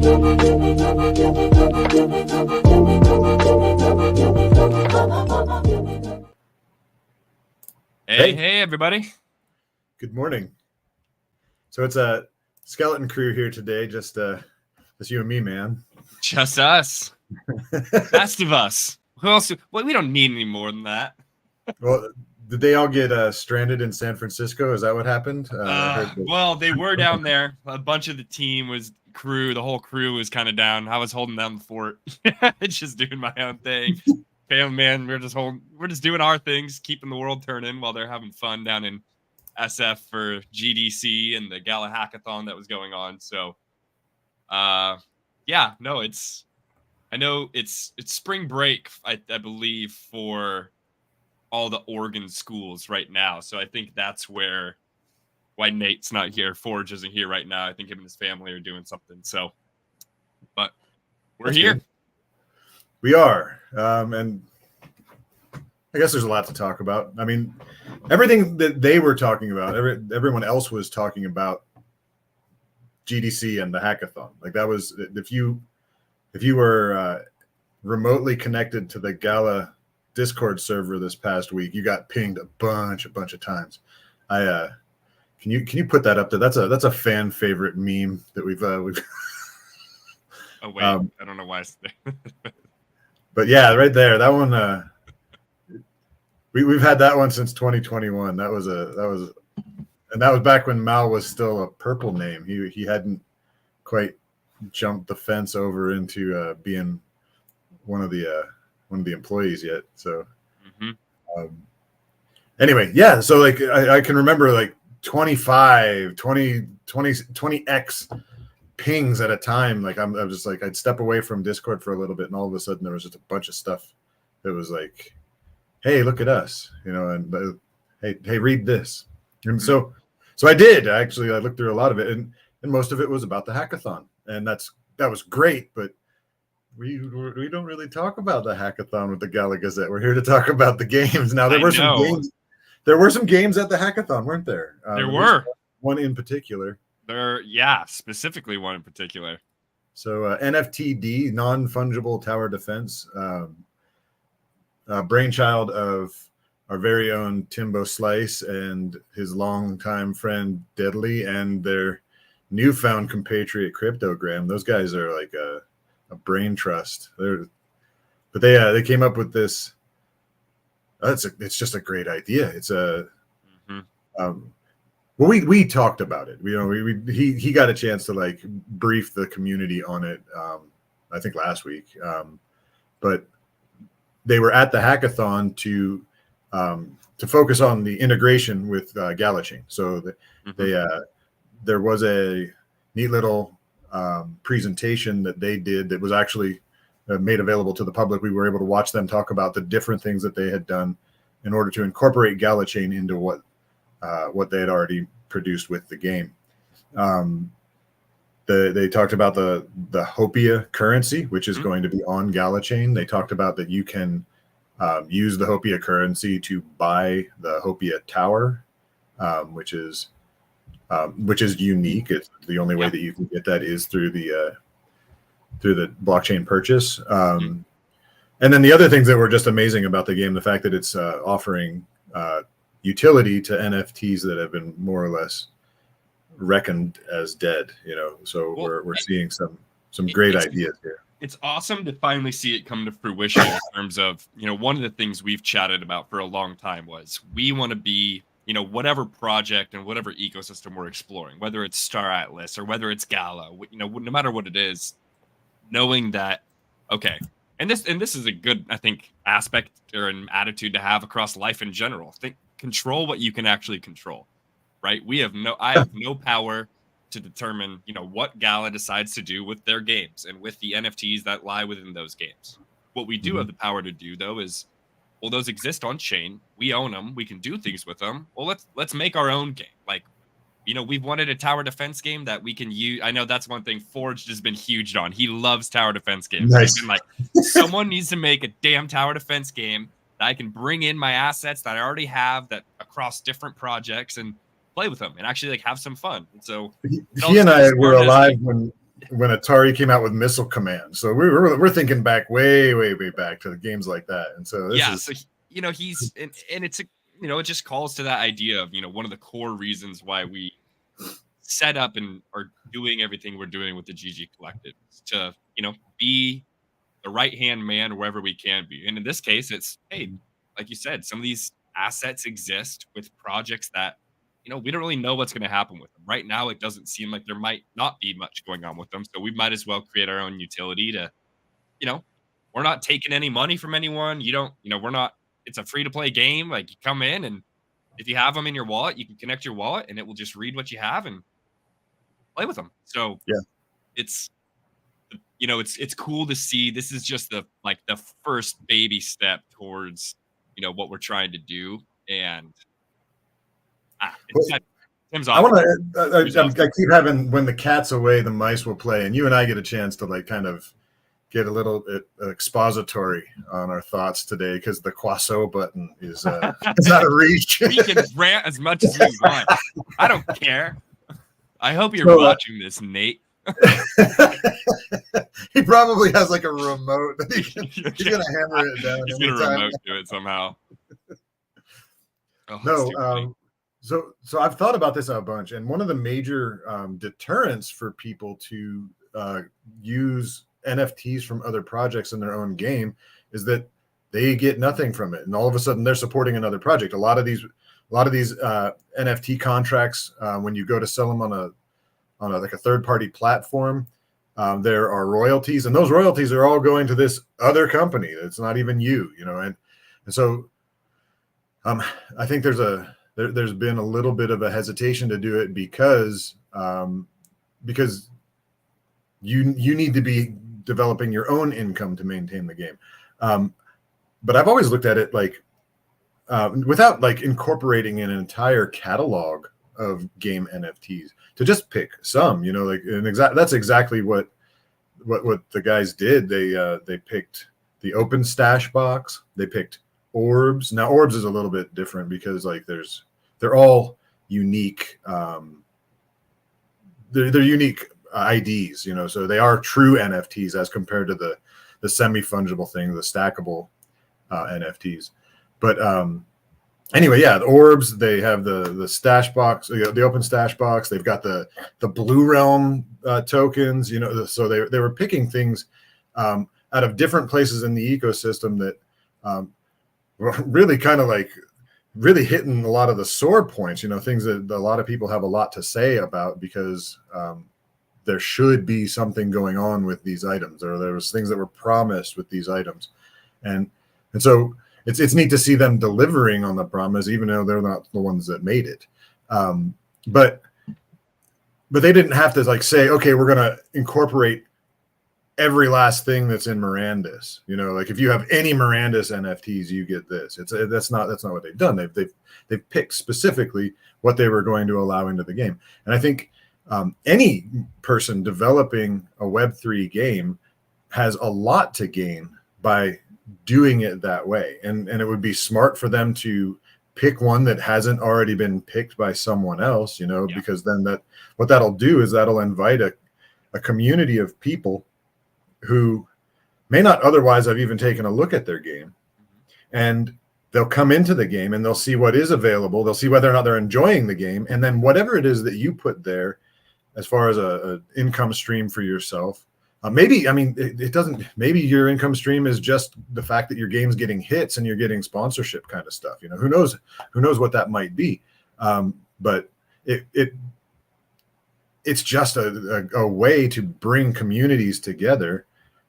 Hey, everybody. Good morning. So it's a skeleton crew here today, just you and me, man. Just us. Best of us. Who else? Well, we don't need any more than that. Well, did they all get stranded in San Francisco? Is that what happened? Well, they were down there. A bunch of the team the whole crew was kind of down. I was holding down the fort, just doing my own thing. Family man, we're just doing our things, keeping the world turning while they're having fun down in SF for GDC and the Gala Hackathon that was going on. So, yeah, no, I know it's spring break, I believe, for all the Oregon schools right now. So I think that's why Nate's not here. Forge isn't here right now. I think him and his family are doing something. So, but we're here. Good. We are. And I guess there's a lot to talk about. I mean, everything that they were talking about, everyone else was talking about GDC and the hackathon. Like that was, if you were remotely connected to the Gala Discord server this past week, you got pinged a bunch of times. Can you put that up there? That's a fan favorite meme that we've Oh wait, I don't know why it's there. But yeah, right there, that one. We've had that one since 2021. That was back when Mal was still a purple name. He hadn't quite jumped the fence over into being one of the employees yet. So anyway, yeah. So like I can remember like 25, 20x pings at a time. Like I'm just like I'd step away from Discord for a little bit, and all of a sudden there was just a bunch of stuff that was like, hey, look at us, and hey, read this. And so I did actually. I looked through a lot of it, and most of it was about the hackathon, and that was great. But we don't really talk about the hackathon with the Gala Gazette. We're here to talk about the games. Now there were some games. There were some games at the hackathon, weren't there? There were one in particular. Specifically one in particular. So NFTD, non-fungible tower defense. Brainchild of our very own Timbo Slice and his longtime friend Deadly and their newfound compatriot Cryptogram. Those guys are like a brain trust. They came up with this. It's just a great idea. It's we talked about it. He got a chance to like brief the community on it. I think last week, but they were at the hackathon to focus on the integration with Gala Chain. So there was a neat little presentation that they did that was actually made available to the public. We were able to watch them talk about the different things that they had done in order to incorporate Gala Chain into what they had already produced with the game. They talked about the Hopia currency, which is going to be on Gala Chain. They talked about that you can use the Hopia currency to buy the Hopia Tower, which is unique. It's the only way that you can get that is through the blockchain purchase. And then the other things that were just amazing about the game, the fact that it's offering utility to NFTs that have been more or less reckoned as dead, so we're seeing some great ideas here. It's awesome to finally see it come to fruition in terms of, one of the things we've chatted about for a long time was we want to be, whatever project and whatever ecosystem we're exploring, whether it's Star Atlas or whether it's Gala, no matter what it is, knowing that, okay, and this is a good, I think, aspect or an attitude to have across life in general. Control what you can actually control. Right? I have no power to determine, what Gala decides to do with their games and with the NFTs that lie within those games. What we do have the power to do, though, is, well, those exist on chain. We own them. We can do things with them. Well, let's make our own game. Like, we've wanted a tower defense game that we can use. I know that's one thing Forged has been huge on. He loves tower defense games. Nice. He's been like, someone needs to make a damn tower defense game that I can bring in my assets that I already have that across different projects and play with them and actually like have some fun. And so he and I were alive when when Atari came out with Missile Command. So we're thinking back way back to the games like that. And so this Yeah, is so he's and it's a, it just calls to that idea of one of the core reasons why we set up and are doing everything we're doing with the GG Collective is to be the right hand man wherever we can be. And in this case, it's hey, like you said, some of these assets exist with projects that we don't really know what's going to happen with them right now. It doesn't seem like there might not be much going on with them, so we might as well create our own utility to you know we're not taking any money from anyone. You don't, we're not. It's a free to play game. Like you come in and if you have them in your wallet, you can connect your wallet and it will just read what you have and play with them. So yeah. it's it's cool to see. This is just the first baby step towards what we're trying to do. And Tim's I awesome. want to. I keep having when the cat's away, the mice will play, and you and I get a chance to like kind of get a little bit expository on our thoughts today because the Quasso button is it's out of reach. We can rant as much as we want. I don't care. I hope you're watching this, Nate. He probably has like a remote. He's gonna hammer it down. He's gonna remote to it somehow. So I've thought about this a bunch, and one of the major deterrents for people to use NFTs from other projects in their own game is that they get nothing from it, and all of a sudden they're supporting another project. A lot of these NFT contracts, when you go to sell them on a like a third-party platform, there are royalties, and those royalties are all going to this other company. It's not even you, and so I think there's been a little bit of a hesitation to do it because you need to be developing your own income to maintain the game. But I've always looked at it like without like incorporating an entire catalog of game NFTs, to just pick some, that's exactly what the guys did. They picked the Open Stash box. They picked Orbs. Now Orbs is a little bit different because like they're all unique. They're unique IDs, so they are true NFTs as compared to the semi-fungible thing, the stackable NFTs. But anyway, yeah, the Orbs, they have the stash box, the Open Stash box. They've got the Blue Realm tokens, so they were picking things out of different places in the ecosystem that were really kind of like really hitting a lot of the sore points, things that a lot of people have a lot to say about because there should be something going on with these items, or there was things that were promised with these items. And so it's neat to see them delivering on the promise, even though they're not the ones that made it. But they didn't have to like say, okay, we're going to incorporate every last thing that's in Mirandus. Like if you have any Mirandus NFTs, you get this. That's not what they've done. They've picked specifically what they were going to allow into the game. And I think any person developing a Web3 game has a lot to gain by doing it that way. And it would be smart for them to pick one that hasn't already been picked by someone else, because then what that'll do is that'll invite a community of people who may not otherwise have even taken a look at their game. And they'll come into the game and they'll see what is available. They'll see whether or not they're enjoying the game. And then whatever it is that you put there as far as a income stream for yourself, maybe your income stream is just the fact that your game's getting hits and you're getting sponsorship kind of stuff. Who knows what that might be. But it's just a way to bring communities together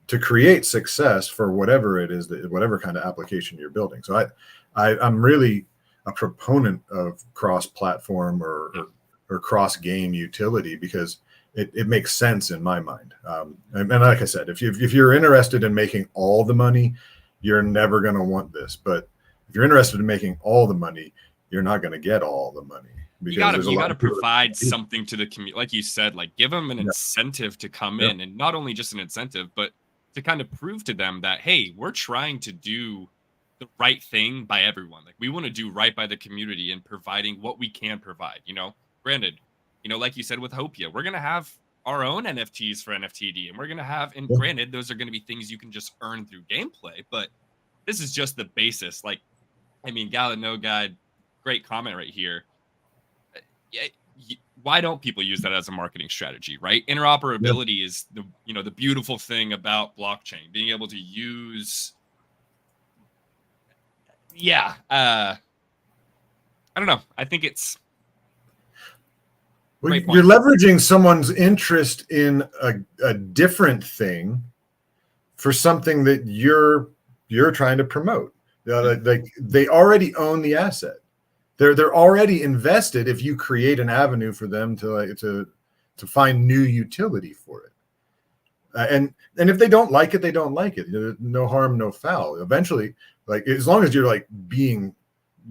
to create success for whatever it is, whatever kind of application you're building. So I'm really a proponent of cross-platform or cross-game utility because it makes sense in my mind. And like I said, if you're interested in making all the money, you're never going to want this. But if you're interested in making all the money, you're not going to get all the money. You gotta provide something to the community, like you said, like give them an incentive to come in, and not only just an incentive, but to kind of prove to them that, hey, we're trying to do the right thing by everyone. Like we want to do right by the community and providing what we can provide. Granted, like you said with Hopia, we're gonna have our own NFTs for NFTD, and we're going to have, and granted, those are going to be things you can just earn through gameplay, but this is just the basis. Like, I mean, Gala No Guide, great comment right here. Yeah, why don't people use that as a marketing strategy, right? Interoperability is the, you know, the beautiful thing about blockchain, being able to use. Yeah, I don't know. I think it's. Well, you're leveraging someone's interest in a different thing for something that you're trying to promote. Like they already own the asset. They're already invested. If you create an avenue for them to find new utility for it, and if they don't like it, they don't like it. No harm, no foul. Eventually, like as long as you're like being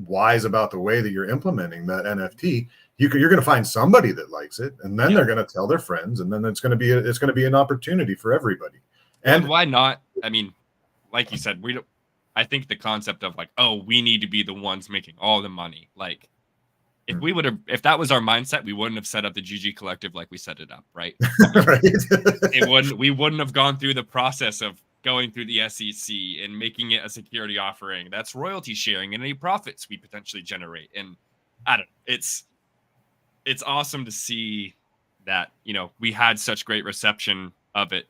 wise about the way that you're implementing that NFT, you're going to find somebody that likes it, and then they're going to tell their friends, and then it's going to be an opportunity for everybody. And why not? I mean, like you said, we don't. I think the concept of like, oh, we need to be the ones making all the money. Like, if that was our mindset, we wouldn't have set up the GG Collective like we set it up, right? Right. We wouldn't have gone through the process of going through the SEC and making it a security offering. That's royalty sharing and any profits we potentially generate. And I don't know, it's awesome to see that, you know, we had such great reception of it.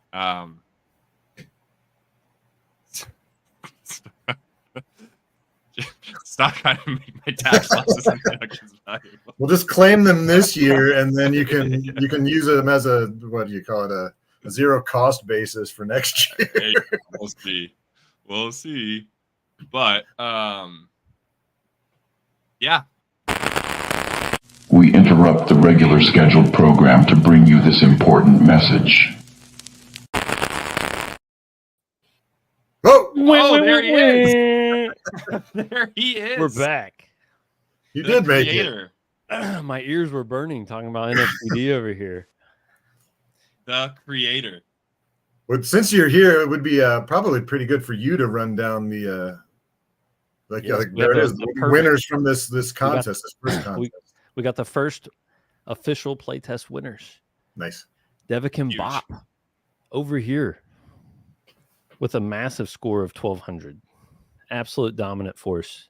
Stop trying to make my tax losses and deductions valuable. We'll just claim them this year, and then you can use them as a, what do you call it, a zero cost basis for next year. Hey, we'll see. But yeah. We interrupt the regular scheduled program to bring you this important message. Oh, there he is. There he is. We're back. You did make it. My ears were burning talking about NFTD over here. The creator. Well, since you're here, it would be probably pretty good for you to run down the there it is, the winners from this contest, this first contest. We got the first official playtest winners. Nice. Devikin Bop over here with a massive score of 1,200. Absolute dominant force.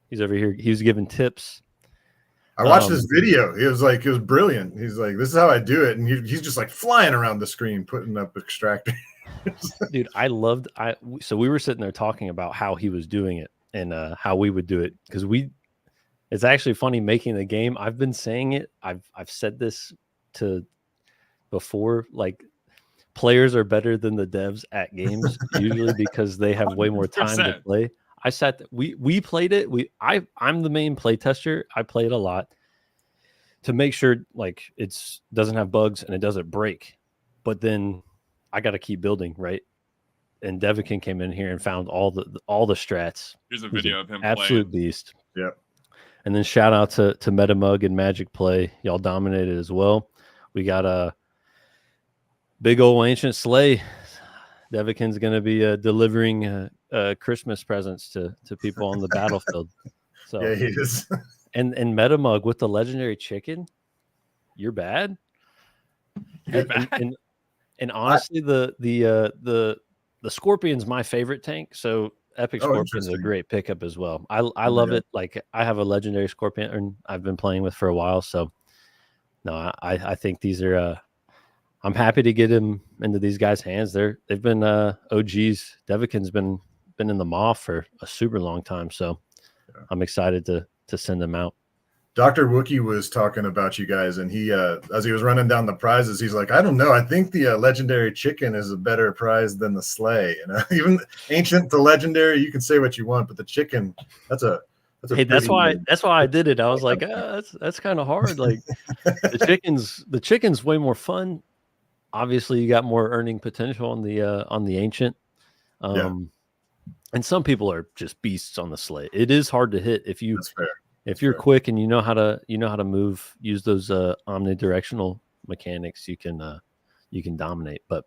He's over here. He was giving tips. I watched this video. It was brilliant. He's like, this is how I do it. And he's just like flying around the screen, putting up extractor. Dude, so we were sitting there talking about how he was doing it and how we would do it. Because it's actually funny making the game. I've been saying it. I've said this before, like, players are better than the devs at games usually because they have way more time to play. We played it. I'm the main play tester. I play it a lot to make sure like it doesn't have bugs and it doesn't break. But then I got to keep building, right? And Devikin came in here and found all the strats. Here's a video of him absolute playing. Beast. Yep. And then shout out to MetaMug and Magic Play. Y'all dominated as well. We got a big old ancient sleigh. Devikin's going to be delivering Christmas presents to people on the battlefield. So yeah, he is. and MetaMug with the legendary chicken. You're bad. And honestly, the Scorpion's my favorite tank. So Epic Scorpion's a great pickup as well. I love it. Like I have a legendary Scorpion and I've been playing with for a while. So no, I think these are. I'm happy to get him into these guys' hands. They've been OGs. Devikin's been in the MOF for a super long time, so I'm excited to send them out. Dr. Wookie was talking about you guys, and he as he was running down the prizes, he's like, I don't know. I think the legendary chicken is a better prize than the sleigh. Even ancient to legendary, you can say what you want, but the chicken, that's that's why I did it. I was like, that's kind of hard. Like the chicken's way more fun. Obviously, you got more earning potential on the ancient, and some people are just beasts on the sleigh. It is hard to hit if you're quick and you know how to move. Use those omnidirectional mechanics. You can dominate. But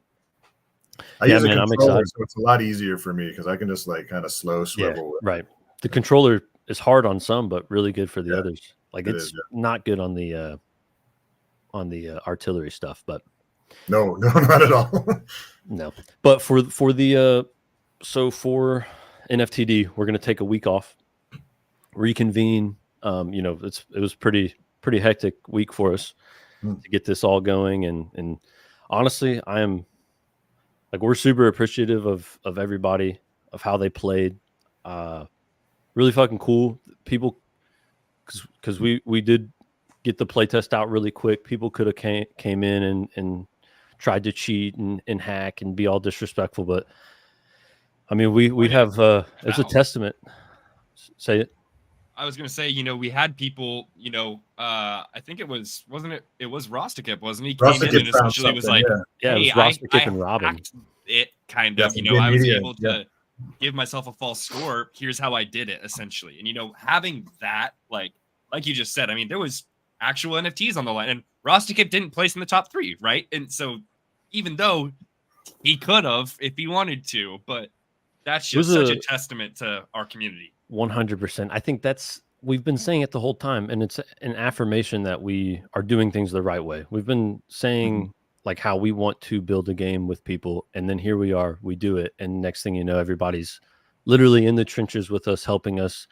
I'm excited. So it's a lot easier for me because I can just like kind of slow swivel. Yeah, right. The controller is hard on some, but really good for the others. Like it's not good on the artillery stuff, but. No, not at all. No, but for the so for NFTD, we're going to take a week off, reconvene. It was pretty hectic week for us to get this all going, and honestly, I am like, we're super appreciative of everybody, of how they played. Really fucking cool people, because we did get the playtest out really quick. People could have came in and tried to cheat and hack and be all disrespectful, but I mean, we have it's a testament. Say it. I was gonna say, we had people, I think it was Rostikip, wasn't he? Came in and essentially was like, yeah, hey, it was Rostikip and Robin. It kind of, I was able to give myself a false score. Here's how I did it, essentially. And having that, like you just said, I mean, there was actual NFTs on the line, and Rostikip didn't place in the top 3, right? And so, even though he could have if he wanted to, but that's just such a testament to our community. 100%. I think we've been saying it the whole time, and it's an affirmation that we are doing things the right way. We've been saying like how we want to build a game with people, and then here we are, we do it, and next thing you know, everybody's literally in the trenches with us, helping us,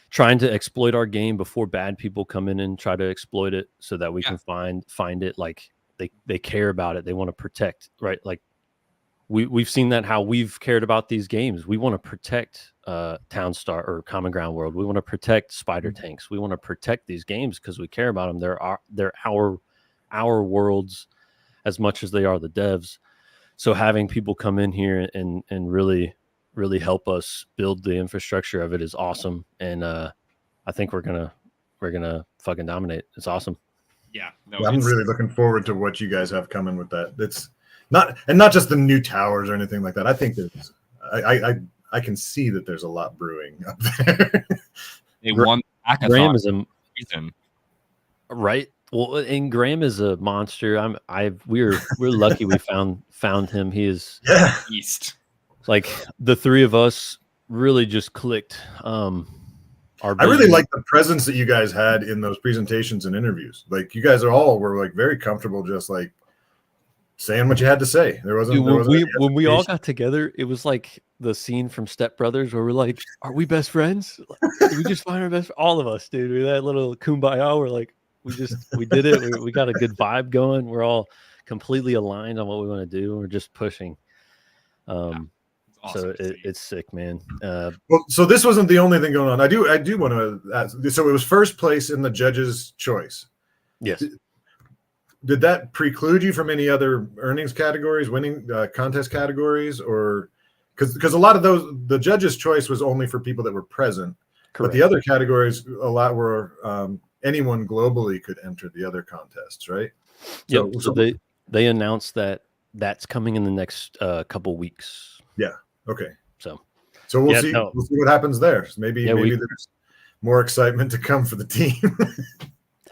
trying to exploit our game before bad people come in and try to exploit it, so that we can find it. Like they care about it, they want to protect, right? Like we've seen that, how we've cared about these games. We want to protect Townstar or Common Ground World. We want to protect Spider Tanks. We want to protect these games because we care about them. They're our worlds as much as they are the devs. So having people come in here and really help us build the infrastructure of it is awesome. And I think we're gonna fucking dominate. It's awesome. Yeah, I'm really looking forward to what you guys have coming with that. It's not just the new towers or anything like that. I think there's I can see that there's a lot brewing up there. They won Graham is a reason. Right. Well, and Graham is a monster. We're lucky we found him. He is beast. Like the three of us really just clicked. I really like the presence that you guys had in those presentations and interviews. Like you guys were like very comfortable, just like saying what you had to say. When we all got together, it was like the scene from Step Brothers where we're like, "Are we best friends? Did we just find our best?" All of us, dude. We're that little kumbaya. We're like, we did it. We got a good vibe going. We're all completely aligned on what we want to do. We're just pushing. Awesome. So it's sick, man. Well, so this wasn't the only thing going on. I do want to ask. So it was first place in the judges' choice. Yes. Did that preclude you from any other earnings categories, winning contest categories, or because a lot of those, the judges' choice was only for people that were present. Correct. But the other categories, a lot were anyone globally could enter the other contests, right? So they announced that that's coming in the next couple weeks. Yeah. Okay. So we'll see. We'll see what happens there. Maybe there's more excitement to come for the team.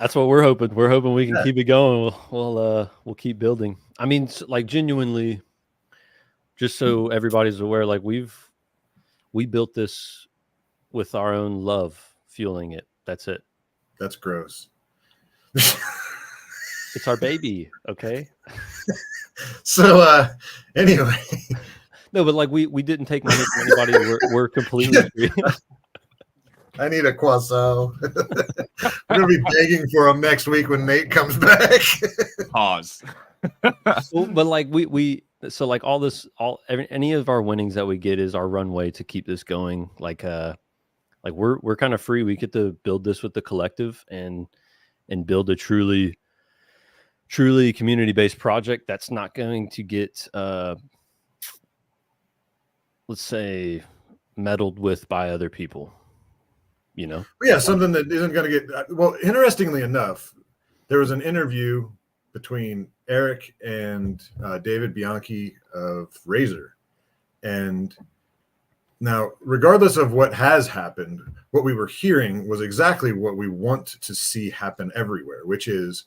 That's what we're hoping. We're hoping we can keep it going. We'll keep building. I mean, like genuinely, just so everybody's aware, like we built this with our own love fueling it. That's it. That's gross. It's our baby. Okay. So anyway. No, but like we didn't take money from anybody. We're completely free. I need a croissant. We're gonna be begging for them next week when Nate comes back. Pause. But like so like any of our winnings that we get is our runway to keep this going. Like we're kind of free. We get to build this with the collective and build a truly community-based project that's not going to get let's say meddled with by other people. Yeah, something that isn't going to get well. Interestingly enough, there was an interview between Eric and David Bianchi of Razer, and now, regardless of what has happened, what we were hearing was exactly what we want to see happen everywhere, which is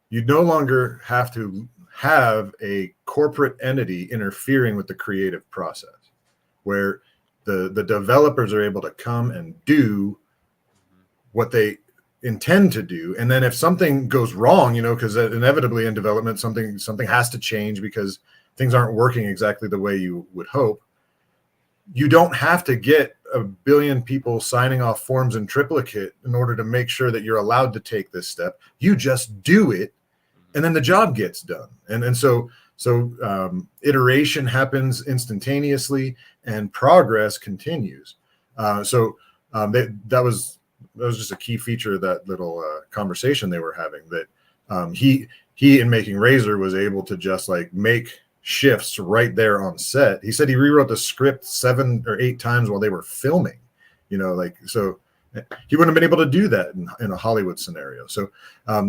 you no longer have to have a corporate entity interfering with the creative process, where the developers are able to come and do what they intend to do. And then if something goes wrong, because inevitably in development, something has to change because things aren't working exactly the way you would hope. You don't have to get a billion people signing off forms in triplicate in order to make sure that you're allowed to take this step. You just do it, and then the job gets done. And so iteration happens instantaneously, and progress continues. That was just a key feature of that little conversation they were having. That he in making Razor was able to just like make shifts right there on set. He said he rewrote the script 7 or 8 times while they were filming, so he wouldn't have been able to do that in a Hollywood scenario. So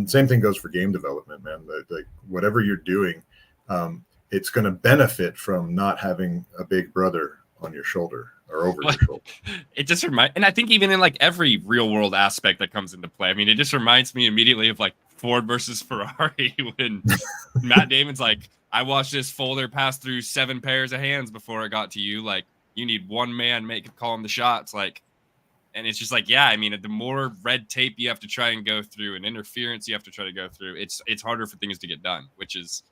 same thing goes for game development, man. Like whatever you're doing, it's going to benefit from not having a big brother on your shoulder or over your shoulder. It just reminds, and I think even in like every real world aspect that comes into play, I mean, it just reminds me immediately of like Ford versus Ferrari when Matt Damon's like, I watched this folder pass through 7 pairs of hands before it got to you. Like, you need one man calling the shots. Like, and it's just like, yeah, I mean, the more red tape you have to try and go through and interference you have to try to go through, it's harder for things to get done, which is,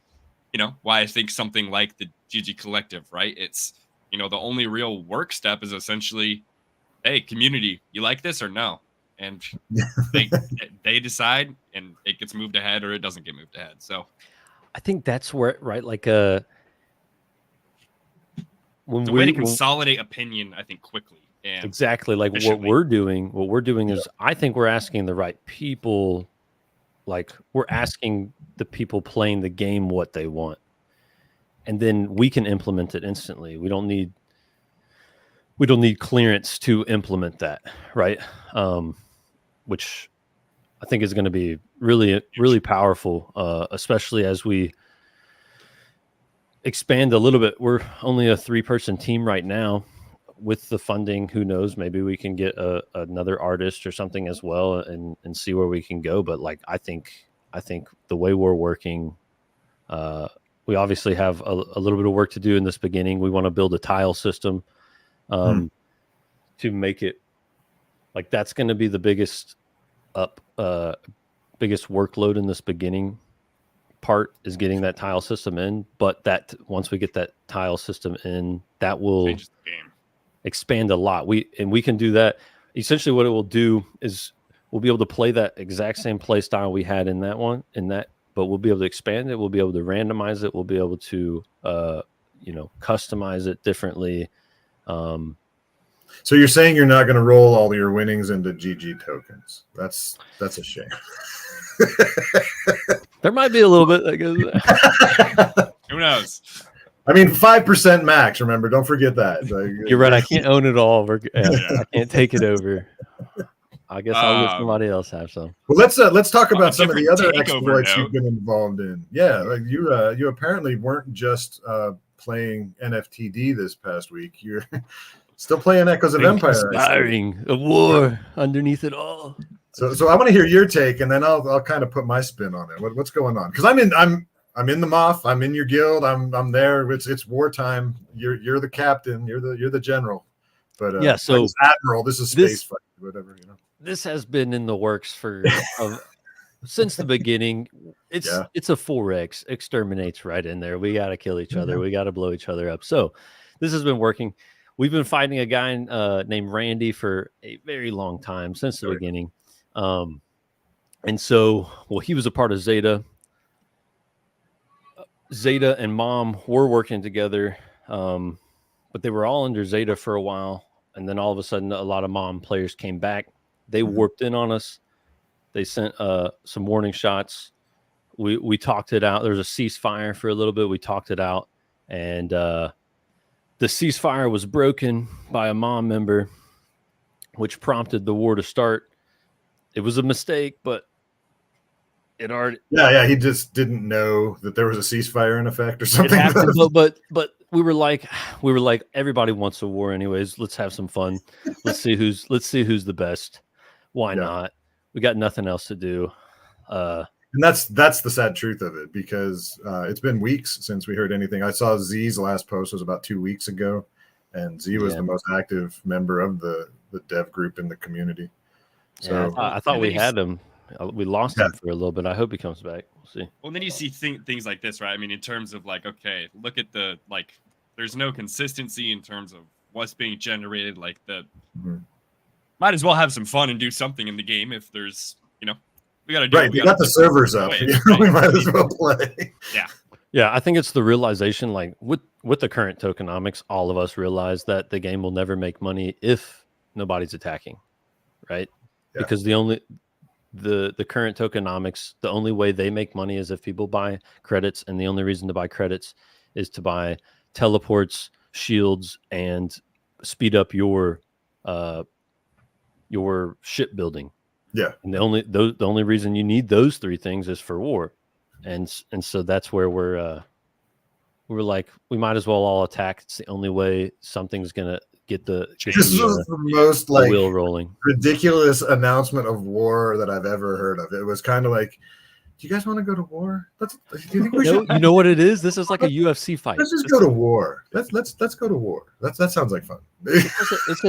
why I think something like the GG Collective, right? It's, the only real work step is essentially, hey, community, you like this or no? And they decide, and it gets moved ahead or it doesn't get moved ahead. So I think that's where, right? Like, when the way to consolidate opinion, I think quickly. And exactly. Like what we're doing is, I think we're asking the right people. Like we're asking the people playing the game what they want, and then we can implement it instantly. We don't need clearance to implement that, right? Which I think is going to be really, really powerful, especially as we expand a little bit. We're only a 3-person team right now. With the funding, who knows? Maybe we can get another artist or something as well, and see where we can go. But like, I think the way we're working, we obviously have a little bit of work to do in this beginning. We want to build a tile system to make it like that's going to be the biggest workload in this beginning part is getting that tile system in. But that once we get that tile system in, that will expand a lot. We can do that. Essentially what it will do is we'll be able to play that exact same play style we had in that one, but we'll be able to expand it. We'll be able to randomize it. We'll be able to customize it differently. So you're saying you're not going to roll all your winnings into GG tokens? That's a shame. There might be a little bit, I guess. Who knows? I mean, 5% max. Remember, don't forget that. You're right. I can't own it all. I can't take it over. I guess I'll let somebody else have some. Well, let's talk about some of the other exploits you've been involved in. Yeah, like you apparently weren't just playing NFTD this past week. You're still playing Echoes of Empire. Inspiring a war underneath it all. So I want to hear your take, and then I'll kind of put my spin on it. What's going on? Because I'm in the MOF. I'm in your guild. I'm there. It's wartime. You're the captain. You're the general. But yeah, so admiral. This is space fight, whatever. This has been in the works since the beginning. It's a 4X exterminates right in there. We got to kill each other. We got to blow each other up. So this has been working. We've been fighting a guy named Randy for a very long time, since the beginning. And so, he was a part of Zeta. Zeta and Mom were working together, but they were all under Zeta for a while. And then all of a sudden, a lot of Mom players came back. They warped in on us. They sent some warning shots. We talked it out. There was a ceasefire for a little bit. We talked it out. And the ceasefire was broken by a Mom member, which prompted the war to start. It was a mistake, but it already... Yeah, he just didn't know that there was a ceasefire in effect or something. It happened, but we were like, everybody wants a war anyways. Let's have some fun. Let's see who's the best. Why not? We got nothing else to do. And that's the sad truth of it, because it's been weeks since we heard anything. I saw Z's last post was about 2 weeks ago, and Z was the most active member of the dev group in the community. So I thought we had him. We lost him for a little bit. I hope he comes back. We'll see. Well, then you see things like this, right? I mean, in terms of like, okay, look at the like. There's no consistency in terms of what's being generated. Like might as well have some fun and do something in the game if there's, we got to do. Right, we got the servers up. We might as well play. Yeah, I think it's the realization, like with the current tokenomics, all of us realize that the game will never make money if nobody's attacking, right? Yeah. Because the current tokenomics, the only way they make money is if people buy credits, and the only reason to buy credits is to buy teleports, shields, and speed up your shipbuilding. Yeah, and the only reason you need those three things is for war, and so that's where we're like, we might as well all attack. It's the only way something's gonna get the most like wheel rolling. Ridiculous announcement of war that I've ever heard of. It was kind of like, do you guys want to go to war? Do you think we should? You know what it is? This is like a UFC fight. Let's just go to war. Let's go to war. That sounds like fun. It's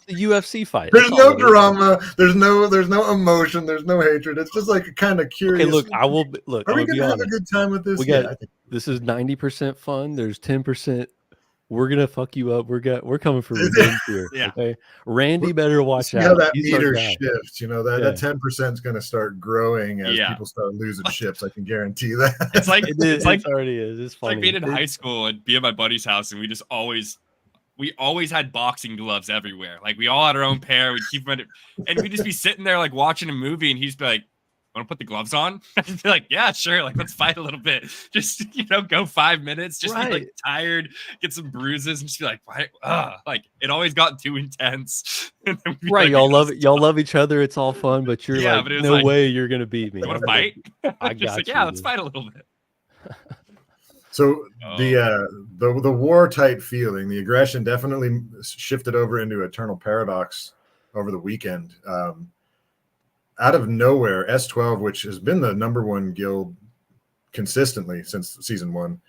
the UFC fight. There's no drama. There's no emotion. There's no hatred. It's just like a kind of curious. Okay, look, Are we gonna have a good time with this? This is 90% fun. There's 10%. We're gonna fuck you up. We're coming for revenge here. Yeah. Okay. Randy better watch out. How that He's meter our guy. shifts. That 10% is going to start growing as people start losing ships. I can guarantee that. It's like it already is. It's funny. like being in high school and be at my buddy's house, and we always had boxing gloves everywhere. Like we all had our own pair. We'd keep them, and we'd just be sitting there like watching a movie, and he'd be like, "Want to put the gloves on?" I'd be like, "Yeah, sure. Like let's fight a little bit. Just go 5 minutes. Just be like tired, get some bruises, and just be like, why? Like it always got too intense." Right, y'all love it. Y'all love each other. It's all fun, but you're like, no way you're gonna beat me. You want to fight? I got you. Yeah, let's fight a little bit. So the war type feeling, the aggression definitely shifted over into Eternal Paradox over the weekend. Out of nowhere, S12, which has been the #1 guild consistently since season 1,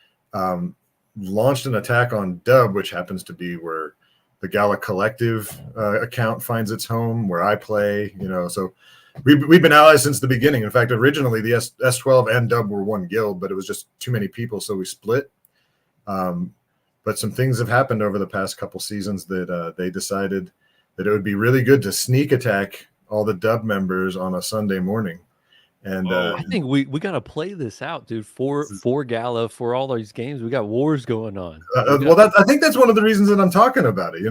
launched an attack on Dub, which happens to be where the Gala Collective account finds its home, where I play. So we've been allies since the beginning. In fact, originally the S12 and Dub were one guild, but it was just too many people, so we split. But some things have happened over the past couple seasons that they decided that it would be really good to sneak attack all the Dub members on a Sunday morning. And I think we got to play this out, dude. For Gala, for all these games, we got wars going on. I think that's one of the reasons that I'm talking about it.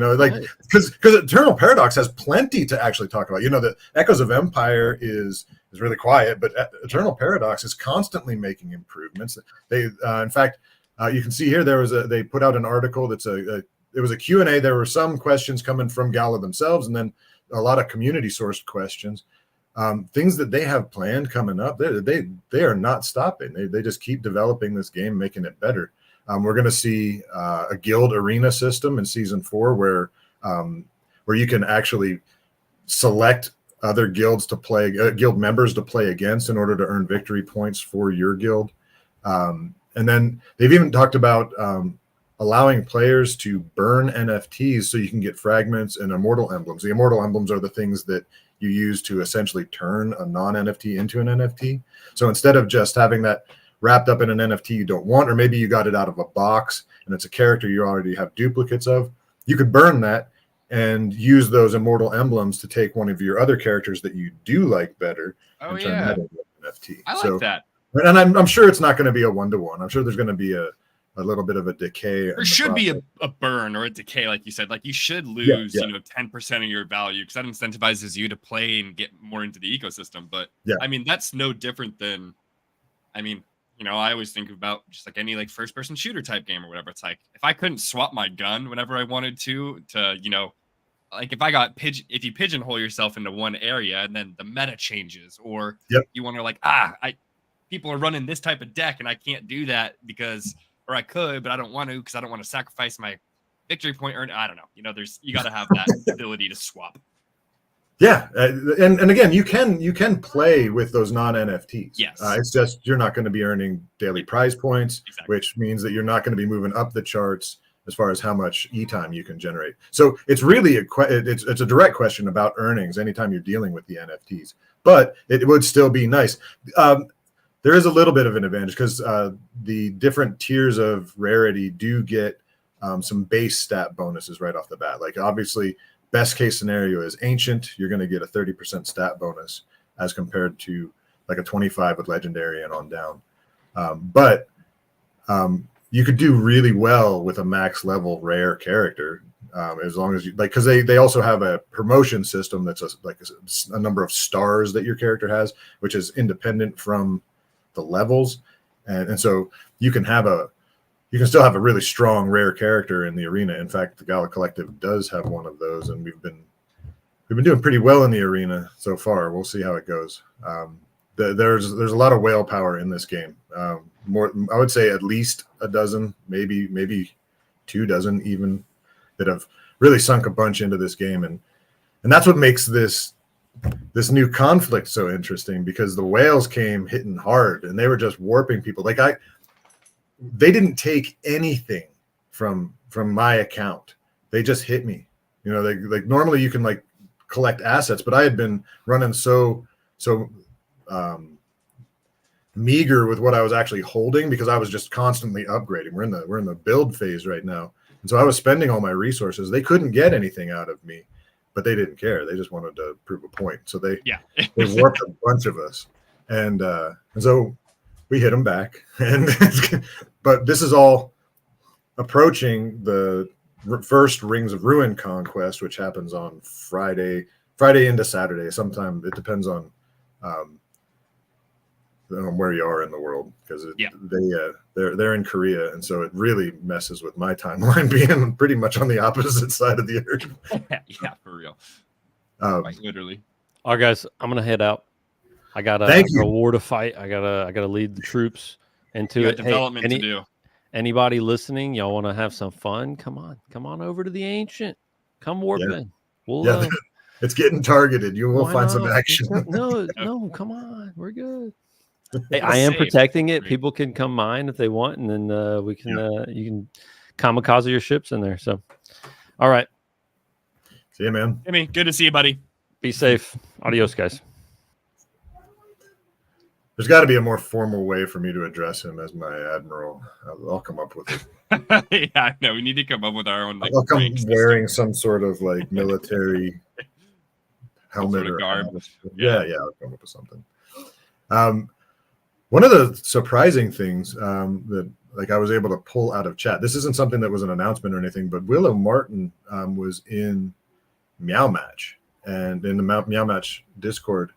Because Eternal Paradox has plenty to actually talk about. The Echoes of Empire is really quiet, but Eternal Paradox is constantly making improvements. They, in fact, you can see here they put out an article it was a Q&A. There were some questions coming from Gala themselves, and then a lot of community sourced questions. Things that they have planned coming up, they are not stopping. They just keep developing this game, making it better. We're going to see a guild arena system in season 4 where you can actually select other guilds to play, guild members to play against in order to earn victory points for your guild. And then they've even talked about allowing players to burn NFTs so you can get fragments and immortal emblems. The immortal emblems are the things that you use to essentially turn a non-NFT into an NFT. So instead of just having that wrapped up in an NFT you don't want, or maybe you got it out of a box and it's a character you already have duplicates of, you could burn that and use those immortal emblems to take one of your other characters that you do like better and turn that into an NFT. I like that. And I'm sure it's not going to be a 1-to-1. I'm sure there's going to be a little bit of a decay. There should be a burn or a decay, like you said. Like you should lose, 10% of your value, because that incentivizes you to play and get more into the ecosystem. But I mean, that's no different than, I always think about just like any like first person shooter type game or whatever. It's like if I couldn't swap my gun whenever I wanted to like if you pigeonhole yourself into one area and then the meta changes, or you want to like, people are running this type of deck and I can't do that or I could, but I don't want to because I don't want to sacrifice my victory point. Or I don't know. You got to have that ability to swap. Yeah, and again, you can play with those non-NFTs. Yes, it's just you're not going to be earning daily prize points, which means that you're not going to be moving up the charts as far as how much e-time you can generate. So it's really it's a direct question about earnings anytime you're dealing with the NFTs, but it would still be nice. There is a little bit of an advantage because the different tiers of rarity do get some base stat bonuses right off the bat. Like obviously, best case scenario is ancient. You're going to get a 30% stat bonus as compared to like a 25 with legendary and on down. But you could do really well with a max level rare character as long as you like, because they also have a promotion system that's a number of stars that your character has, which is independent from the levels, and so you can still have a really strong rare character in the arena. In fact, the Gala Collective does have one of those, and we've been doing pretty well in the arena so far. We'll see how it goes. There's a lot of whale power in this game. More, I would say at least a dozen, maybe 2 dozen even, that have really sunk a bunch into this game, and that's what makes this new conflict so interesting, because the whales came hitting hard and they were just warping people. Like they didn't take anything from my account. They just hit me. You know, like normally you can like collect assets, but I had been running so meager with what I was actually holding because I was just constantly upgrading. We're in the build phase right now. And so I was spending all my resources. They couldn't get anything out of me, but they didn't care. They just wanted to prove a point. So they warped a bunch of us. And so we hit them back. But this is all approaching the first Rings of Ruin conquest, which happens on Friday into Saturday. Sometime it depends on where you are in the world, because they're in Korea, and so it really messes with my timeline being pretty much on the opposite side of the earth. Yeah, for real. Like literally. All right, guys, I'm gonna head out. I got a war to fight. I gotta lead the troops into it. Development to do. Anybody listening, y'all want to have some fun? Come on over to the Ancient. Come warp in. We'll, it's getting targeted. You will find some action. No, come on. We're good. Hey, I am protecting it. People can come mine if they want, and then we can you can kamikaze your ships in there. So, all right. See you, man. Jimmy, good to see you, buddy. Be safe. Adios, guys. There's got to be a more formal way for me to address him as my admiral. I'll come up with it. Yeah, no, we need to come up with our own. Like, I'll come wearing some sort of like military helmet or garb. Yeah, I'll come up with something. One of the surprising things that like I was able to pull out of chat, this isn't something that was an announcement or anything, but Willow Martin was in Meow Match and in the Meow Match Discord,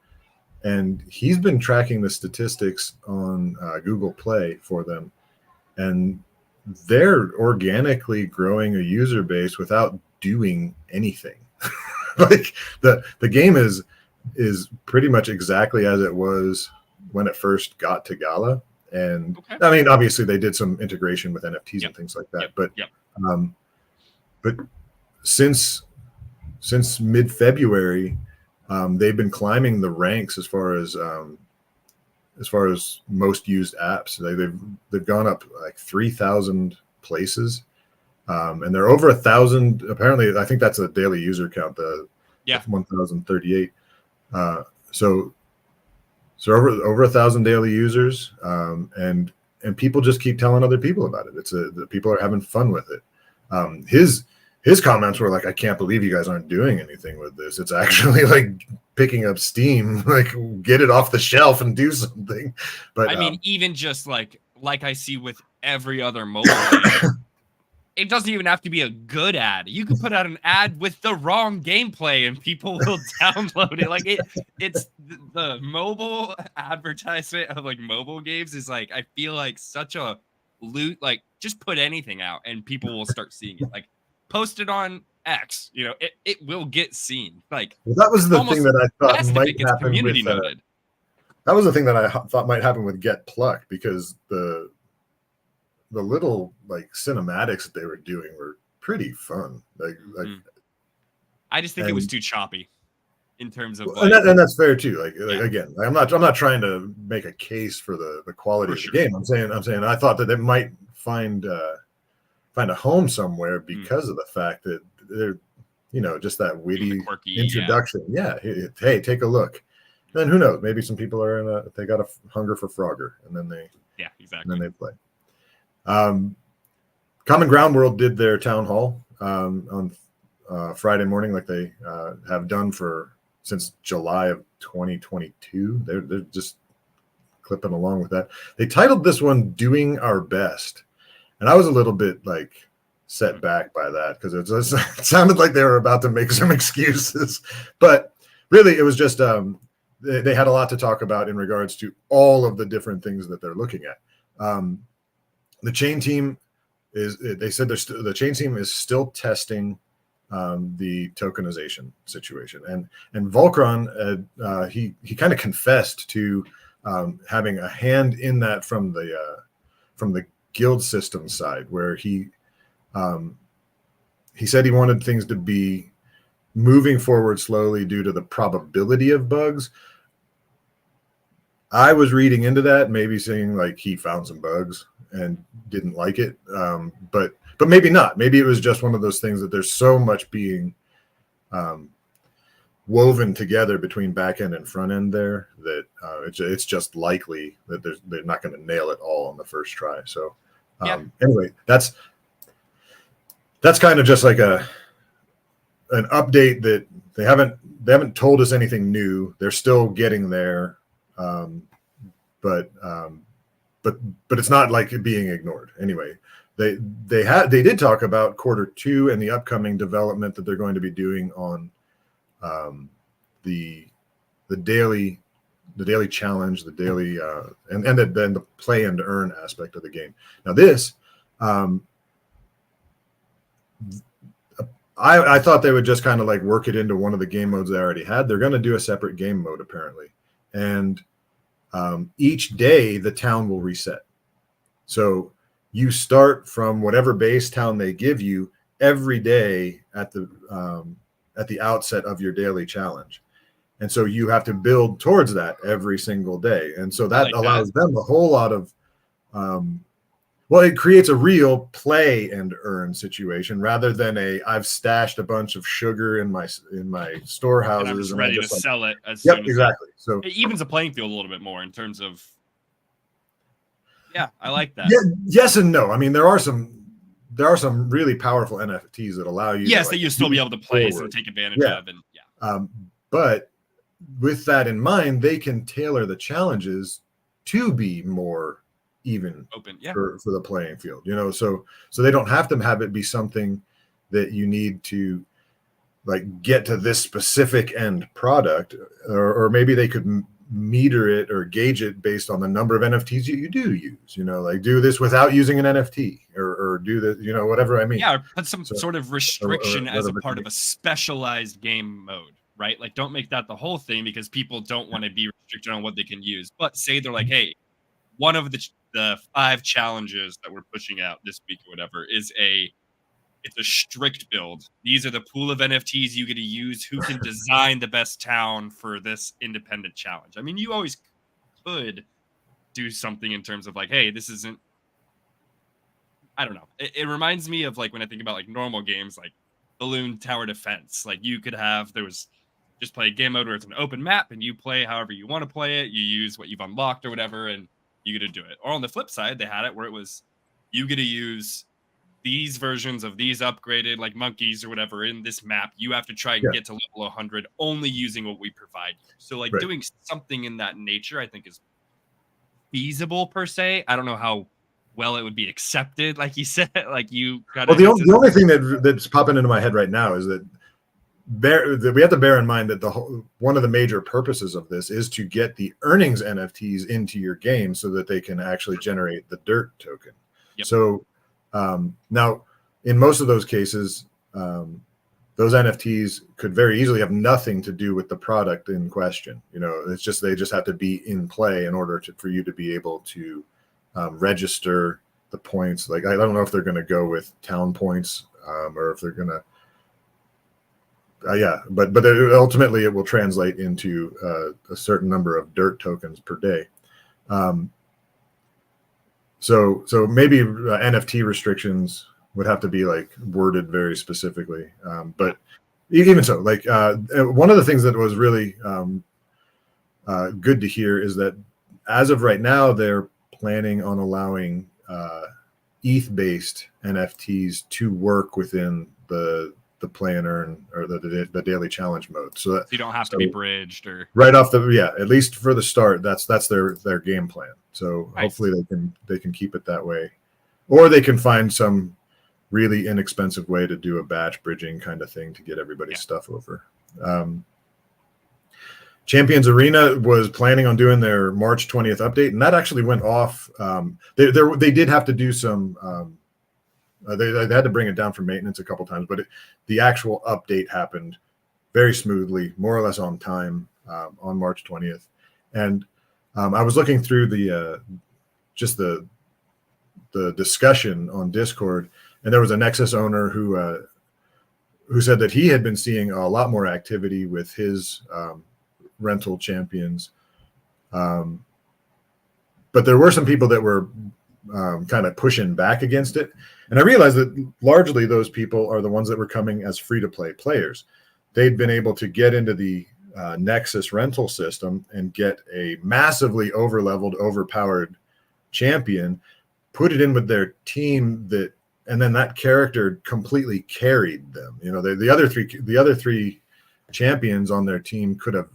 and he's been tracking the statistics on Google Play for them, and they're organically growing a user base without doing anything. Like the game is pretty much exactly as it was when it first got to Gala. And I mean, obviously they did some integration with NFTs and things like that, but since mid-February, they've been climbing the ranks as far as most used apps. They've gone up like 3,000 places, and they're over 1,000. Apparently, I think that's a daily user count. 1,038. So over 1,000 daily users, and people just keep telling other people about it. The people are having fun with it. His comments were like, "I can't believe you guys aren't doing anything with this. It's actually like picking up steam. Like, get it off the shelf and do something." But I mean, even just like I see with every other mobile game, it doesn't even have to be a good ad. You can put out an ad with the wrong gameplay and people will download it. Like it's the mobile advertisement of like mobile games is like, I feel like such a loot. Like, just put anything out and people will start seeing it. Like, post it on X, it will get seen. Like, that was the thing that I thought might happen community noted. That was the thing that I thought might happen with Get Pluck, because the little like cinematics that they were doing were pretty fun. I just think it was too choppy in terms of and that's fair too. Like again, I'm not trying to make a case for the quality of the game. I'm saying I thought that they might find find a home somewhere because of the fact that they're, just that witty quirky, introduction. Yeah. Hey, take a look. Then who knows? Maybe some people are they got a hunger for Frogger, and then they exactly. and then they play. Common Ground World did their town hall on Friday morning, like they have done since July of 2022. They're just clipping along with that. They titled this one "Doing Our Best," and I was a little bit like set back by that because it sounded like they were about to make some excuses, but really it was just they had a lot to talk about in regards to all of the different things that they're looking at. The chain team they said the chain team is still testing the tokenization situation, and Volcron he kind of confessed to having a hand in that from the guild system side, where he said he wanted things to be moving forward slowly due to the probability of bugs. I was reading into that, maybe saying like he found some bugs and didn't like it, but maybe not. Maybe it was just one of those things that there's so much being woven together between back end and front end there that it's just likely that they're not going to nail it all on the first try. So anyway, that's kind of just like an update that they haven't told us anything new. They're still getting there. But it's not like it being ignored. Anyway, they did talk about Q2 and the upcoming development that they're going to be doing on the daily challenge, the daily and then the play and earn aspect of the game. Now this I thought they would just kind of like work it into one of the game modes they already had. They're going to do a separate game mode apparently, and each day the town will reset. So you start from whatever base town they give you every day at the outset of your daily challenge. And so you have to build towards that every single day. And so that allows them a whole lot of, it creates a real play and earn situation rather than I've stashed a bunch of sugar in my storehouses and I'm just ready to sell it as soon soon as exactly. So it evens the playing field a little bit more in terms of. Yeah, I like that. Yeah, yes and no. I mean, there are some really powerful NFTs that allow you. Yes, that you'll still be able to place and take advantage of, and but with that in mind, they can tailor the challenges to be more even open for the playing field, so they don't have to have it be something that you need to like get to this specific end product, or maybe they could meter it or gauge it based on the number of NFTs you do use, like do this without using an NFT or do this, whatever I mean. Yeah, or put some sort of restriction as a part of a specialized game mode, right? Like don't make that the whole thing because people don't want to be restricted on what they can use. But say they're like, hey, one of the 5 challenges that we're pushing out this week or whatever is it's a strict build. These are the pool of NFTs you get to use. Who can design the best town for this independent challenge? I mean, you always could do something in terms of like, hey, this isn't. I don't know. It reminds me of like when I think about like normal games like Balloon Tower Defense. Like you could have just play a game mode where it's an open map and you play however you want to play it. You use what you've unlocked or whatever, and you get to do it. Or on the flip side, they had it where it was you get to use these versions of these upgraded like monkeys or whatever in this map. You have to try and get to level 100 only using what we provide you. So like doing something in that nature, I think is feasible per se. I don't know how well it would be accepted. Like you said, like you got the only thing that's popping into my head right now is that we have to bear in mind that one of the major purposes of this is to get the earnings NFTs into your game so that they can actually generate the dirt token. So now in most of those cases, those NFTs could very easily have nothing to do with the product in question. It's just they just have to be in play in order for you to be able to register the points. Like I don't know if they're going to go with town points or if they're going to. But ultimately it will translate into a certain number of dirt tokens per day. So maybe NFT restrictions would have to be like worded very specifically. But even so, like one of the things that was really good to hear is that as of right now, they're planning on allowing ETH-based NFTs to work within the play and earn or the daily challenge mode. So you don't have to be bridged or right off at least for the start, that's their game plan. So nice. Hopefully they can keep it that way, or they can find some really inexpensive way to do a batch bridging kind of thing to get everybody's stuff over. Champions Arena was planning on doing their March 20th update, and that actually went off. They did have to do some. They had to bring it down for maintenance a couple times, but the actual update happened very smoothly, more or less on time, on March 20th. And I was looking through the discussion on Discord, and there was a Nexus owner who said that he had been seeing a lot more activity with his rental champions. But there were some people that were kind of pushing back against it. And I realized that largely those people are the ones that were coming as free-to-play players. They'd been able to get into the Nexus rental system and get a massively over-leveled, overpowered champion, put it in with their team and then that character completely carried them. You know, the other three champions on their team could have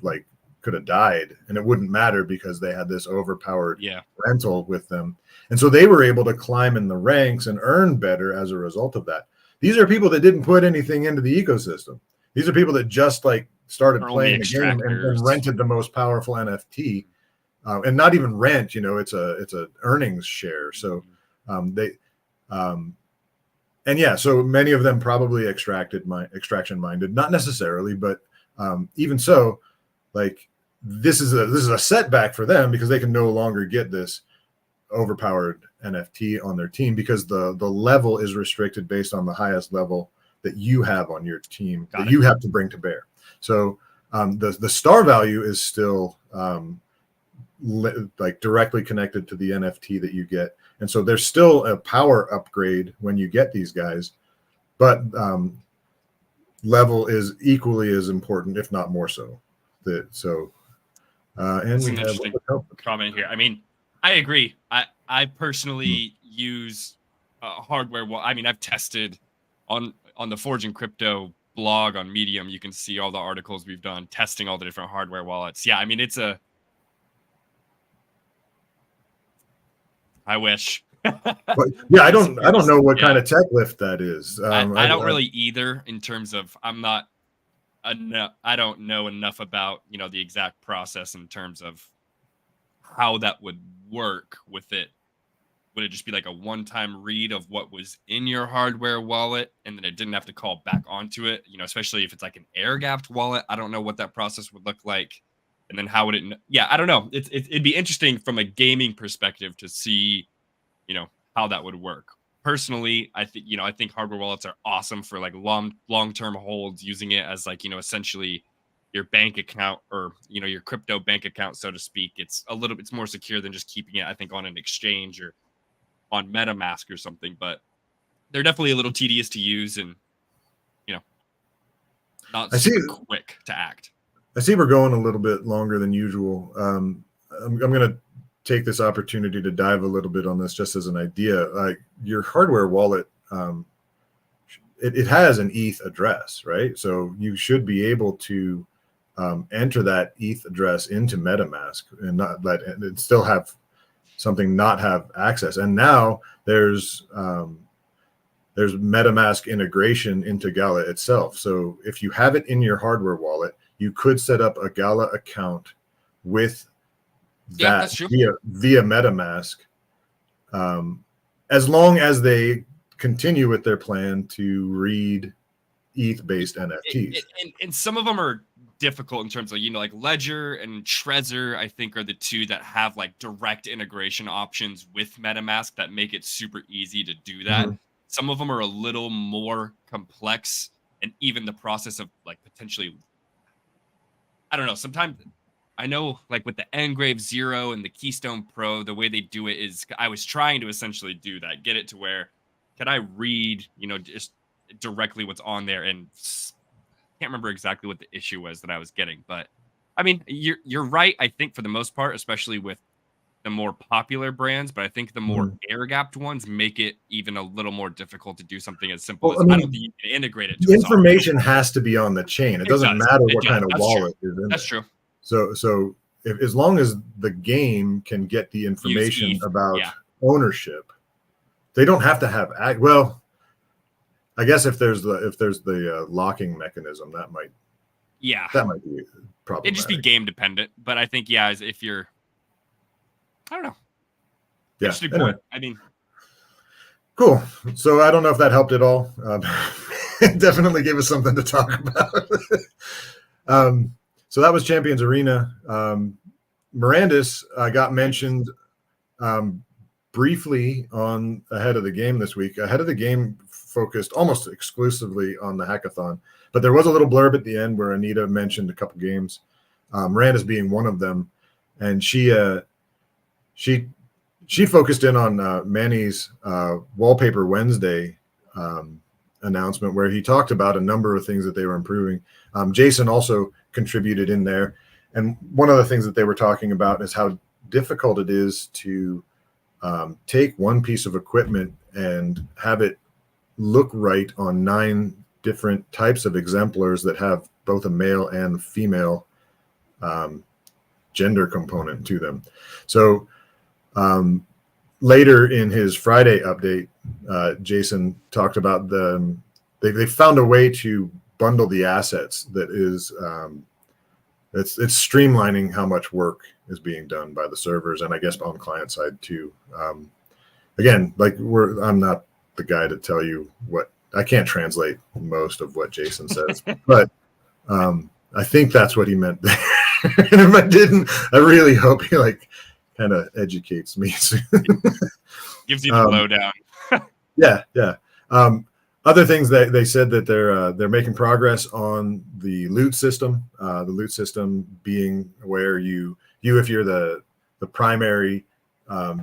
died, and it wouldn't matter because they had this overpowered rental with them. And so they were able to climb in the ranks and earn better as a result of that. These are people that didn't put anything into the ecosystem. These are people that just started playing the game and rented the most powerful NFT, and not even rent. You know, it's a earnings share. So so many of them probably extraction minded, not necessarily, but even so, this is a setback for them because they can no longer get this overpowered NFT on their team because the level is restricted based on the highest level that you have on your team that you have to bring to bear. So the star value is still directly connected to the NFT that you get. And so there's still a power upgrade when you get these guys, but level is equally as important, if not more so. And we have interesting comment here. I mean, I agree. I personally use hardware. Well, I mean, I've tested on the Forge and Crypto blog on Medium. You can see all the articles we've done testing all the different hardware wallets. Yeah, I mean, I wish. But, yeah, I don't know what kind of tech lift that is. I don't really either. In terms of, I don't know enough about the exact process in terms of how that would work with it. Would it just be like a one-time read of what was in your hardware wallet, and then it didn't have to call back onto it? Especially if it's like an air-gapped wallet. I don't know what that process would look like. And then how would it? Yeah, I don't know. It'd be interesting from a gaming perspective to see, how that would work. Personally, I think hardware wallets are awesome for long-term holds, using it as essentially your bank account or your crypto bank account, so to speak. It's more secure than just keeping it, I think, on an exchange or on MetaMask or something. But they're definitely a little tedious to use and not super quick to act. I see we're going a little bit longer than usual. I'm going to take this opportunity to dive a little bit on this just as an idea. Like your hardware wallet, it has an ETH address, right? So you should be able to enter that ETH address into MetaMask and not let it still have something not have access. And now there's MetaMask integration into Gala itself. So if you have it in your hardware wallet, you could set up a Gala account with that via MetaMask, as long as they continue with their plan to read ETH-based NFTs. And some of them are difficult in terms of, like Ledger and Trezor, I think, are the two that have direct integration options with MetaMask that make it super easy to do that. Mm-hmm. Some of them are a little more complex, and even the process of potentially, I don't know, sometimes I know with the Engrave Zero and the Keystone Pro, the way they do it is I was trying to essentially do that, get it to where can I read, just directly what's on there? And can't remember exactly what the issue was that I was getting, but I mean, you're right. I think for the most part, especially with the more popular brands, but I think the more air-gapped ones make it even a little more difficult to do something as simple as, I don't think you can integrate it to the a software. information has to be on the chain. It doesn't matter what kind of wallet is in That's there. true. So as long as the game can get the information about ownership, they don't have to have well, I guess if there's the locking mechanism, that might be problematic. It'd just be game dependent, but I think if you're, I don't know. Yeah. Anyway. I mean, cool. So I don't know if that helped at all. It definitely gave us something to talk about. So that was Champions Arena. Mirandus got mentioned briefly on Ahead of the Game this week. Ahead of the Game focused almost exclusively on the hackathon, but there was a little blurb at the end where Anita mentioned a couple games, Mirandus being one of them, and she focused in on Manny's Wallpaper Wednesday announcement, where he talked about a number of things that they were improving. Jason also contributed in there, and one of the things that they were talking about is how difficult it is to take one piece of equipment and have it look right on 9 different types of exemplars that have both a male and female gender component to them. So later in his Friday update, Jason talked about they found a way to bundle the assets that is it's streamlining how much work is being done by the servers, and I guess on client side too. Again, like I'm not the guy to tell you what, I can't translate most of what Jason says, but I think that's what he meant there. And if I didn't, I really hope he kind of educates me soon. Gives you the lowdown. Yeah. Other things that they said that they're making progress on the loot system. The loot system being where you if you're the primary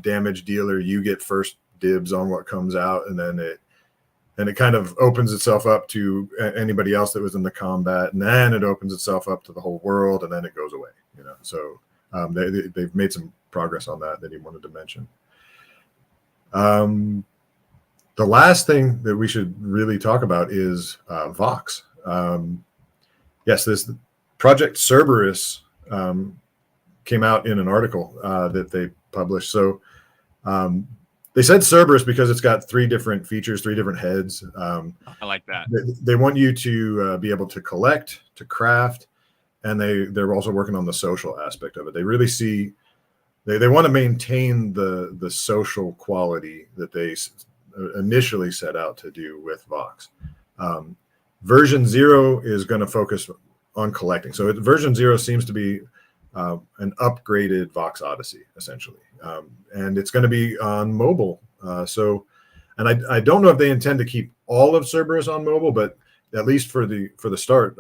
damage dealer, you get first dibs on what comes out, and then it kind of opens itself up to anybody else that was in the combat, and then it opens itself up to the whole world, and then it goes away. So they've made some progress on that he wanted to mention. The last thing that we should really talk about is Vox. Yes, this Project Cerberus came out in an article that they published. So they said Cerberus because it's got 3 different features, 3 different heads. I like that. They want you to be able to collect, to craft, and they're also working on the social aspect of it. They really see they want to maintain the social quality that they initially set out to do with Vox. Version 0 is going to focus on collecting. So version 0 seems to be an upgraded Vox Odyssey, essentially. And it's going to be on mobile. And I don't know if they intend to keep all of Cerberus on mobile, but at least for the start,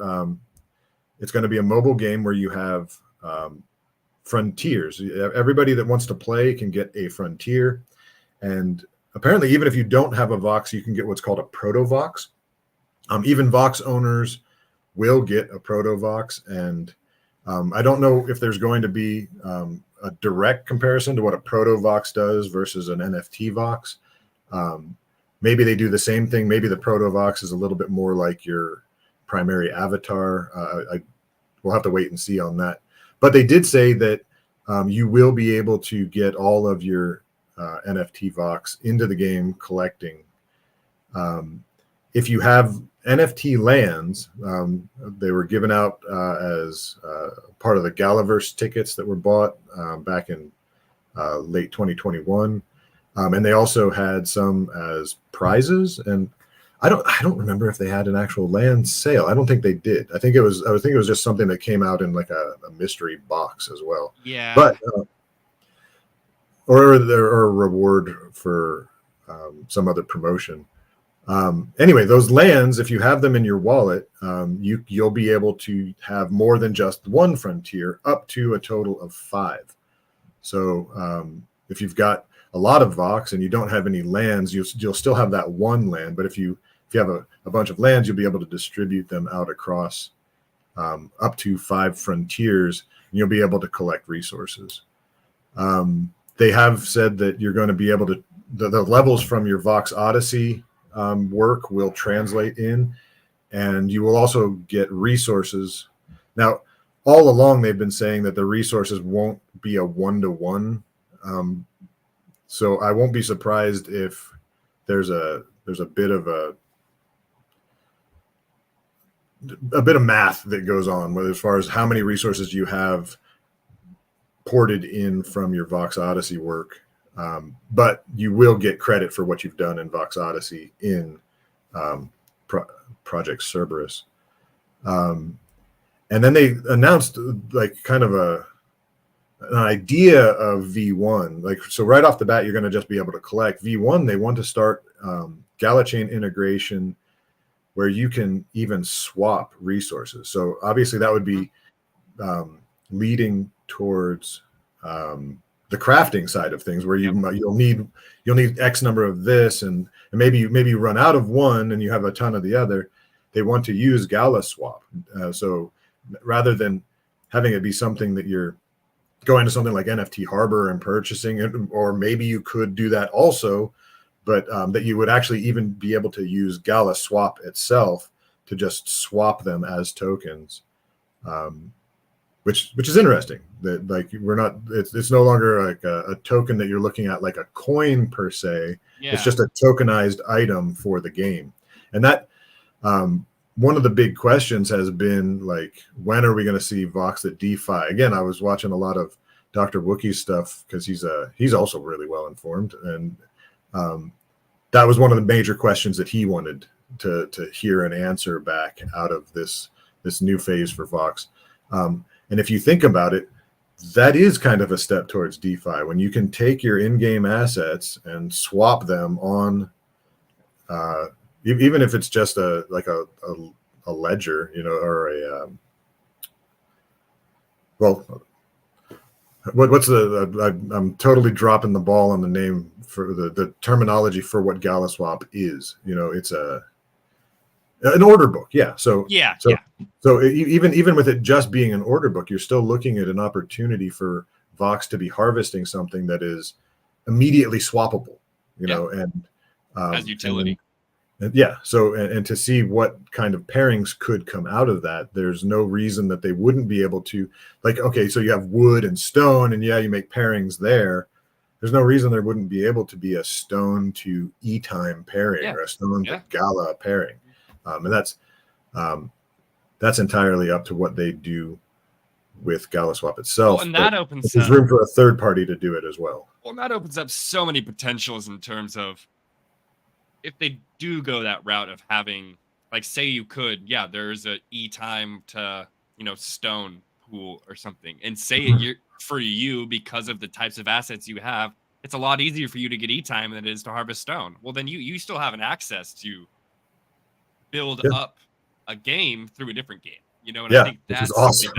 it's going to be a mobile game where you have frontiers. Everybody that wants to play can get a frontier. And apparently, even if you don't have a Vox, you can get what's called a proto-Vox. Even Vox owners will get a proto-Vox. And I don't know if there's going to be a direct comparison to what a proto-Vox does versus an NFT Vox. Maybe they do the same thing. Maybe the proto-Vox is a little bit more like your primary avatar. We'll have to wait and see on that. But they did say that you will be able to get all of your NFT Vox into the game collecting. If you have NFT lands, they were given out as part of the Galaverse tickets that were bought back in late 2021, and they also had some as prizes. And I don't remember if they had an actual land sale. I don't think they did. I think it was just something that came out in like a mystery box as well. Yeah. But or a reward for some other promotion. Anyway, those lands, if you have them in your wallet, you'll be able to have more than just one frontier, up to a total of 5. So if you've got a lot of Vox and you don't have any lands, you'll still have that one land. But if you have a bunch of lands, you'll be able to distribute them out across up to 5 frontiers, and you'll be able to collect resources. They have said that you're going to be able to, the levels from your Vox Odyssey work will translate in, and you will also get resources. Now, all along they've been saying that the resources won't be a one-to-one. So I won't be surprised if there's a bit of math that goes on as far as how many resources you have ported in from your Vox Odyssey work. But you will get credit for what you've done in Vox Odyssey in Project Cerberus. And then they announced like kind of an idea of V1. Like, so right off the bat, you're going to just be able to collect V1. They want to start Gala chain integration where you can even swap resources. So obviously that would be leading towards the crafting side of things, where you'll need X number of this, and maybe you run out of one and you have a ton of the other. They want to use Gala swap. So rather than having it be something that you're going to something like NFT Harbor and purchasing it, or maybe you could do that also, but that you would actually even be able to use Gala swap itself to just swap them as tokens, which is interesting. That like it's no longer like a token that you're looking at like a coin per se. Yeah. It's just a tokenized item for the game, and that one of the big questions has been like, when are we going to see Vox at DeFi? Again, I was watching a lot of Dr. Wookie's stuff because he's also really well informed, and that was one of the major questions that he wanted to hear an answer back out of this new phase for Vox. And if you think about it, that is kind of a step towards DeFi, when you can take your in-game assets and swap them on, even if it's just a ledger, or what's I'm totally dropping the ball on the name for the terminology for what Gala swap is. It's an order book. Yeah. So even with it just being an order book, you're still looking at an opportunity for Vox to be harvesting something that is immediately swappable, and as utility. And to see what kind of pairings could come out of that, there's no reason that they wouldn't be able to, like, okay, so you have wood and stone, and you make pairings there. There's no reason there wouldn't be able to be a stone to E-time pairing or a stone to Gala pairing. And that's entirely up to what they do with Gala swap itself. Well, and that opens there's room for a third party to do it as well. Well, and that opens up so many potentials in terms of, if they do go that route of having, like, say you could, there's a E-time to, stone pool or something, and say you're, for you, because of the types of assets you have, it's a lot easier for you to get E-time than it is to harvest stone. Well, then you still have an access to build up a game through a different game, and I think that's awesome.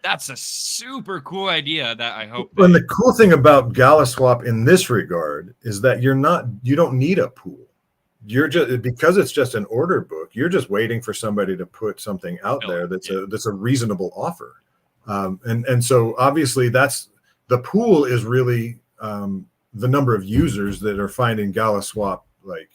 That's a super cool idea that I hope. And the cool thing about Gala swap in this regard is that you don't need a pool. You're just, because it's just an order book, you're just waiting for somebody to put something out there that's a reasonable offer. And so obviously that's the pool is really the number of users that are finding Gala swap like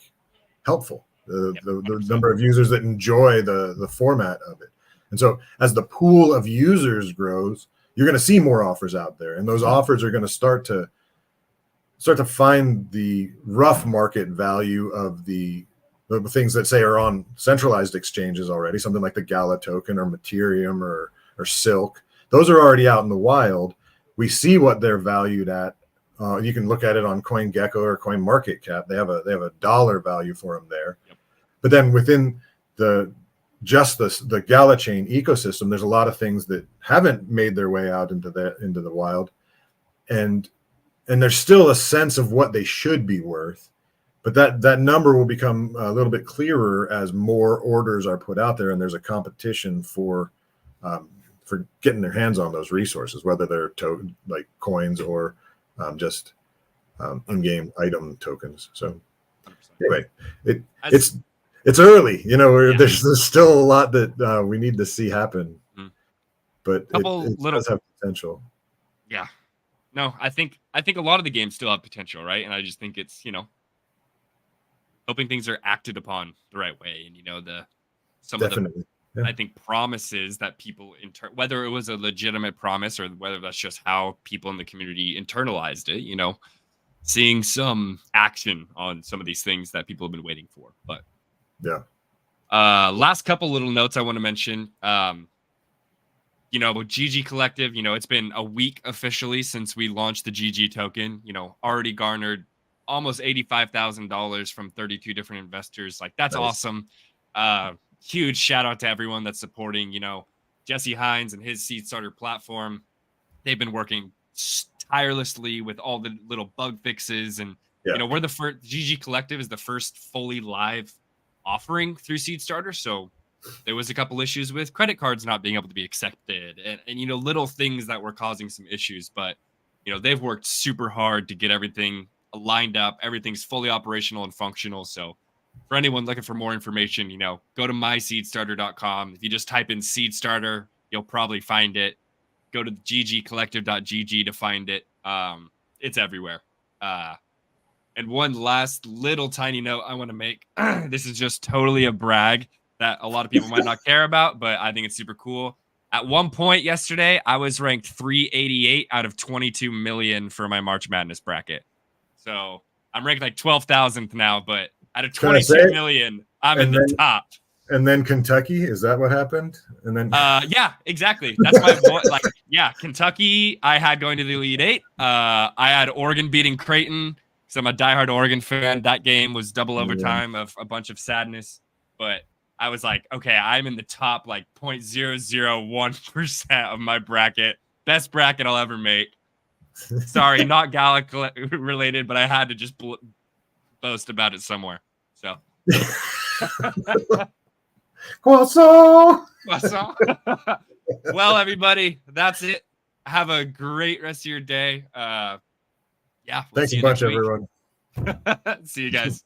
helpful, the number of users that enjoy the format of it. And so as the pool of users grows, you're going to see more offers out there, and those offers are going to start to find the rough market value of the things that say are on centralized exchanges already, something like the Gala token or Materium or Silk. Those are already out in the wild. We see what they're valued at. You can look at it on CoinGecko or CoinMarketCap. They have a dollar value for them there. Yep. But then within the Gala chain ecosystem, there's a lot of things that haven't made their way out into the wild, and there's still a sense of what they should be worth, but that number will become a little bit clearer as more orders are put out there, and there's a competition for getting their hands on those resources, whether they're like coins or just in-game item tokens. So 100%. anyway, it's early. There's still a lot that we need to see happen, but it does have potential. Yeah. No, I think a lot of the games still have potential, right? And I just think it's, hoping things are acted upon the right way. And, some Definitely. of the, I think, promises that people, whether it was a legitimate promise or whether that's just how people in the community internalized it, seeing some action on some of these things that people have been waiting for. But yeah. Last couple little notes I want to mention. GG Collective, it's been a week officially since we launched the GG token, already garnered almost $85,000 from 32 different investors. Like, that's Nice. awesome. Huge shout out to everyone that's supporting, Jesse Hines and his Seed Starter platform. They've been working tirelessly with all the little bug fixes. And, we're the first, GG Collective is the first fully live offering through Seed Starter. So there was a couple issues with credit cards not being able to be accepted and little things that were causing some issues, but they've worked super hard to get everything lined up. Everything's fully operational and functional. So for anyone looking for more information, go to myseedstarter.com. If you just type in Seed Starter, you'll probably find it. Go to ggcollective.gg to find it. It's everywhere. And one last little tiny note I want to make. This is just totally a brag that a lot of people might not care about, but I think it's super cool. At one point yesterday, I was ranked 388 out of 22 million for my March Madness bracket. So I'm ranked like 12,000th now, but out of 22 million, I'm in the top. And then Kentucky, is that what happened? And then yeah, exactly. That's my point. Kentucky, I had going to the Elite Eight. I had Oregon beating Creighton. So I'm a diehard Oregon fan. That game was double overtime of a bunch of sadness, but I was like, okay, I'm in the top 0.001% of my bracket. Best bracket I'll ever make. Sorry, not Gala related, but I had to just boast about it somewhere. So. Croissant. Well, everybody, that's it. Have a great rest of your day. Thanks a bunch, everyone. See you guys.